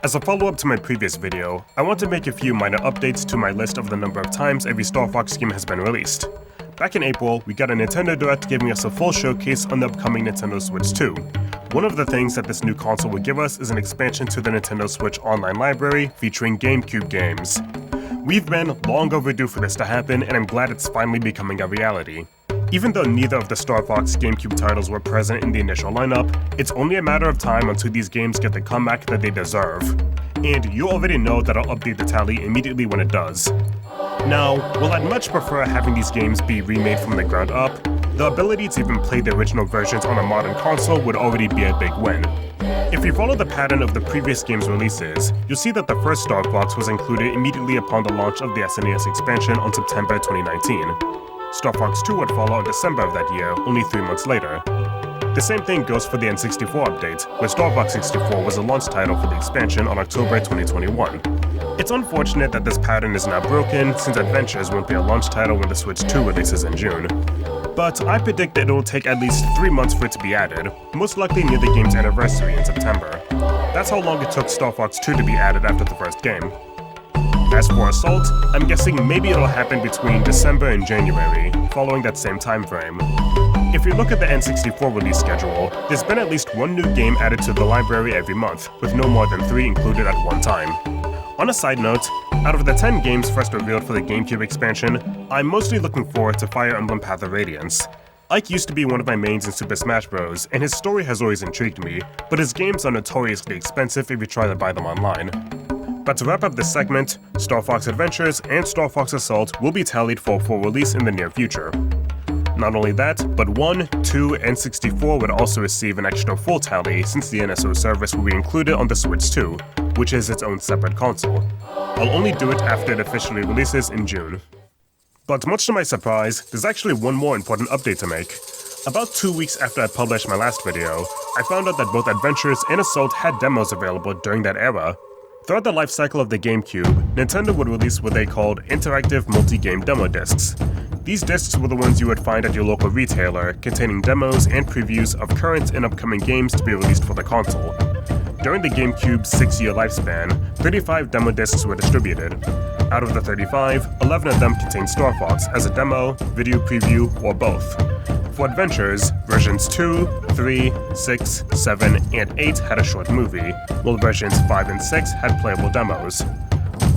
As a follow-up to my previous video, I want to make a few minor updates to my list of the number of times every Star Fox game has been released. Back in April, we got a Nintendo Direct giving us a full showcase on the upcoming Nintendo Switch 2. One of the things that this new console will give us is an expansion to the Nintendo Switch online library featuring GameCube games. We've been long overdue for this to happen, and I'm glad it's finally becoming a reality. Even though neither of the Star Fox GameCube titles were present in the initial lineup, it's only a matter of time until these games get the comeback that they deserve. And you already know that I'll update the tally immediately when it does. Now, while I'd much prefer having these games be remade from the ground up, the ability to even play the original versions on a modern console would already be a big win. If you follow the pattern of the previous game's releases, you'll see that the first Star Fox was included immediately upon the launch of the SNES expansion on September 2019. Star Fox 2 would follow in December of that year, only 3 months later. The same thing goes for the N64 update, where Star Fox 64 was the launch title for the expansion on October 2021. It's unfortunate that this pattern is now broken, since Adventures won't be a launch title when the Switch 2 releases in June. But I predict that it will take at least 3 months for it to be added, most likely near the game's anniversary in September. That's how long it took Star Fox 2 to be added after the first game. As for Assault, I'm guessing maybe it'll happen between December and January, following that same time frame. If you look at the N64 release schedule, there's been at least one new game added to the library every month, with no more than 3 included at one time. On a side note, out of the 10 games first revealed for the GameCube expansion, I'm mostly looking forward to Fire Emblem Path of Radiance. Ike used to be one of my mains in Super Smash Bros., and his story has always intrigued me, but his games are notoriously expensive if you try to buy them online. But to wrap up this segment, Star Fox Adventures and Star Fox Assault will be tallied for full release in the near future. Not only that, but 1, 2, and 64 would also receive an extra full tally since the NSO service will be included on the Switch 2, which is its own separate console. I'll only do it after it officially releases in June. But much to my surprise, there's actually one more important update to make. About 2 weeks after I published my last video, I found out that both Adventures and Assault had demos available during that era. Throughout the life cycle of the GameCube, Nintendo would release what they called interactive multi-game demo discs. These discs were the ones you would find at your local retailer, containing demos and previews of current and upcoming games to be released for the console. During the GameCube's 6-year lifespan, 35 demo discs were distributed. Out of the 35, 11 of them contained Star Fox as a demo, video preview, or both. For Adventures, versions 2, 3, 6, 7, and 8 had a short movie, while versions 5 and 6 had playable demos.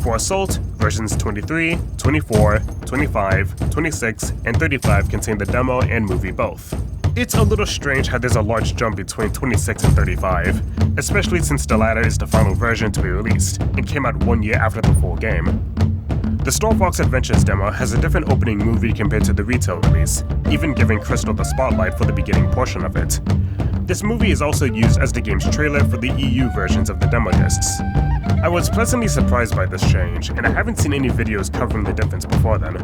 For Assault, versions 23, 24, 25, 26, and 35 contain the demo and movie both. It's a little strange how there's a large jump between 26 and 35, especially since the latter is the final version to be released, and came out 1 year after the full game. The Star Fox Adventures demo has a different opening movie compared to the retail release, even giving Crystal the spotlight for the beginning portion of it. This movie is also used as the game's trailer for the EU versions of the demo discs. I was pleasantly surprised by this change, and I haven't seen any videos covering the difference before then.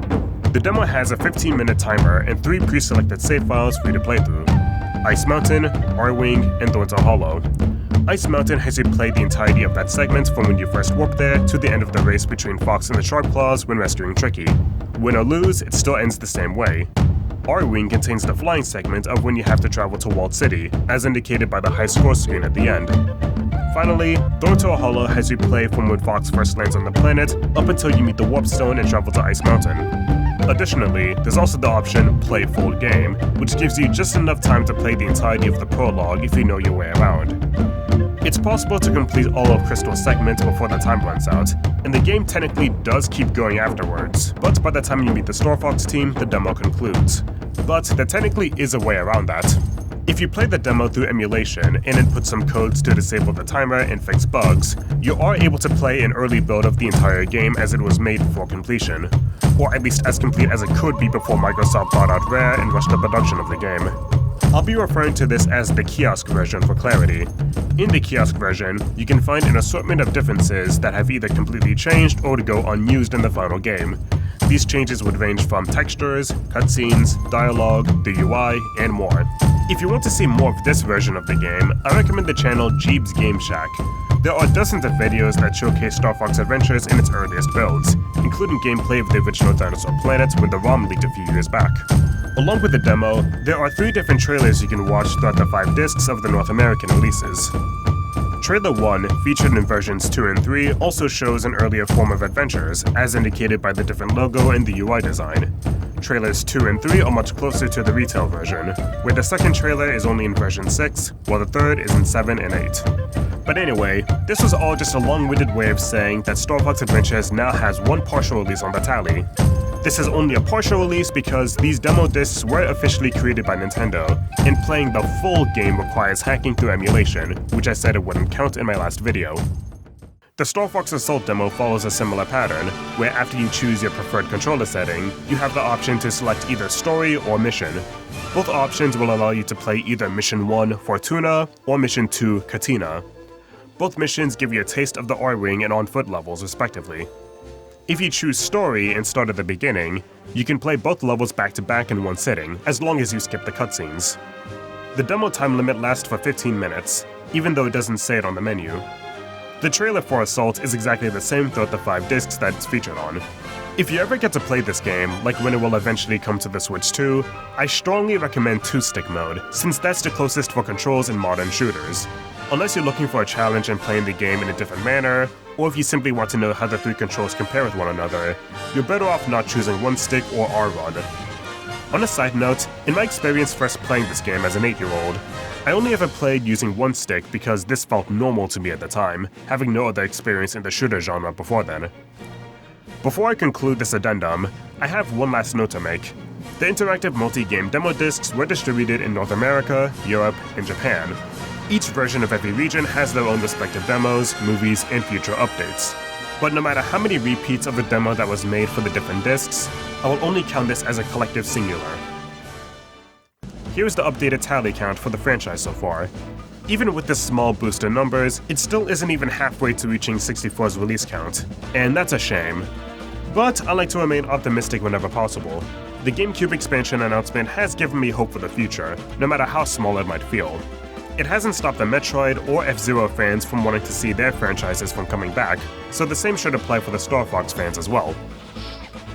The demo has a 15-minute timer and 3 pre-selected save files for you to play through: Ice Mountain, R-Wing, and Thorntail Hollow. Ice Mountain has you play the entirety of that segment from when you first warp there to the end of the race between Fox and the Sharp Claws when rescuing Tricky. Win or lose, it still ends the same way. R-Wing contains the flying segment of when you have to travel to Walled City, as indicated by the high score screen at the end. Finally, Thorntail Hollow has you play from when Fox first lands on the planet up until you meet the Warp Stone and travel to Ice Mountain. Additionally, there's also the option Play Full Game, which gives you just enough time to play the entirety of the prologue if you know your way around. It's possible to complete all of Crystal's segments before the time runs out, and the game technically does keep going afterwards, but by the time you meet the Star Fox team, the demo concludes. But there technically is a way around that. If you play the demo through emulation and input some codes to disable the timer and fix bugs, you are able to play an early build of the entire game as it was made for completion, or at least as complete as it could be before Microsoft bought out Rare and rushed the production of the game. I'll be referring to this as the kiosk version for clarity. In the kiosk version, you can find an assortment of differences that have either completely changed or to go unused in the final game. These changes would range from textures, cutscenes, dialogue, the UI, and more. If you want to see more of this version of the game, I recommend the channel Jeeb's Game Shack. There are dozens of videos that showcase Star Fox Adventures in its earliest builds, including gameplay of the original Dinosaur Planet when the ROM leaked a few years back. Along with the demo, there are 3 different trailers you can watch throughout the 5 discs of the North American releases. Trailer 1, featured in versions 2 and 3, also shows an earlier form of adventures, as indicated by the different logo and the UI design. Trailers 2 and 3 are much closer to the retail version, where the second trailer is only in version 6, while the third is in 7 and 8. But anyway, this was all just a long-winded way of saying that Star Fox Adventures now has one partial release on the tally. This is only a partial release because these demo discs weren't officially created by Nintendo, and playing the full game requires hacking through emulation, which I said it wouldn't count in my last video. The Star Fox Assault demo follows a similar pattern, where after you choose your preferred controller setting, you have the option to select either story or mission. Both options will allow you to play either Mission 1, Fortuna, or Mission 2, Katina. Both missions give you a taste of the R-Wing and on-foot levels, respectively. If you choose Story and start at the beginning, you can play both levels back-to-back in one sitting, as long as you skip the cutscenes. The demo time limit lasts for 15 minutes, even though it doesn't say it on the menu. The trailer for Assault is exactly the same throughout the 5 discs that it's featured on. If you ever get to play this game, like when it will eventually come to the Switch 2, I strongly recommend 2-stick mode, since that's the closest for controls in modern shooters. Unless you're looking for a challenge and playing the game in a different manner, or if you simply want to know how the 3 controls compare with one another, you're better off not choosing 1-stick or R-Run. On a side note, in my experience first playing this game as an 8-year-old, I only ever played using 1-stick because this felt normal to me at the time, having no other experience in the shooter genre before then. Before I conclude this addendum, I have one last note to make. The interactive multi-game demo discs were distributed in North America, Europe, and Japan. Each version of every region has their own respective demos, movies, and future updates. But no matter how many repeats of a demo that was made for the different discs, I will only count this as a collective singular. Here's the updated tally count for the franchise so far. Even with this small boost in numbers, it still isn't even halfway to reaching 64's release count, and that's a shame. But I like to remain optimistic whenever possible. The GameCube expansion announcement has given me hope for the future, no matter how small it might feel. It hasn't stopped the Metroid or F-Zero fans from wanting to see their franchises from coming back, so the same should apply for the Star Fox fans as well.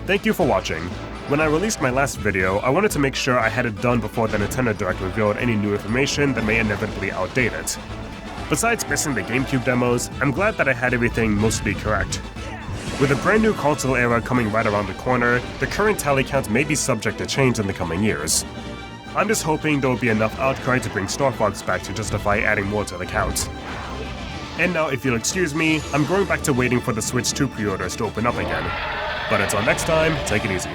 Thank you for watching. When I released my last video, I wanted to make sure I had it done before the Nintendo Direct revealed any new information that may inevitably outdate it. Besides missing the GameCube demos, I'm glad that I had everything mostly correct. With a brand new console era coming right around the corner, the current tally count may be subject to change in the coming years. I'm just hoping there will be enough outcry to bring Star Fox back to justify adding more to the count. And now, if you'll excuse me, I'm going back to waiting for the Switch 2 pre-orders to open up again. But until next time, take it easy.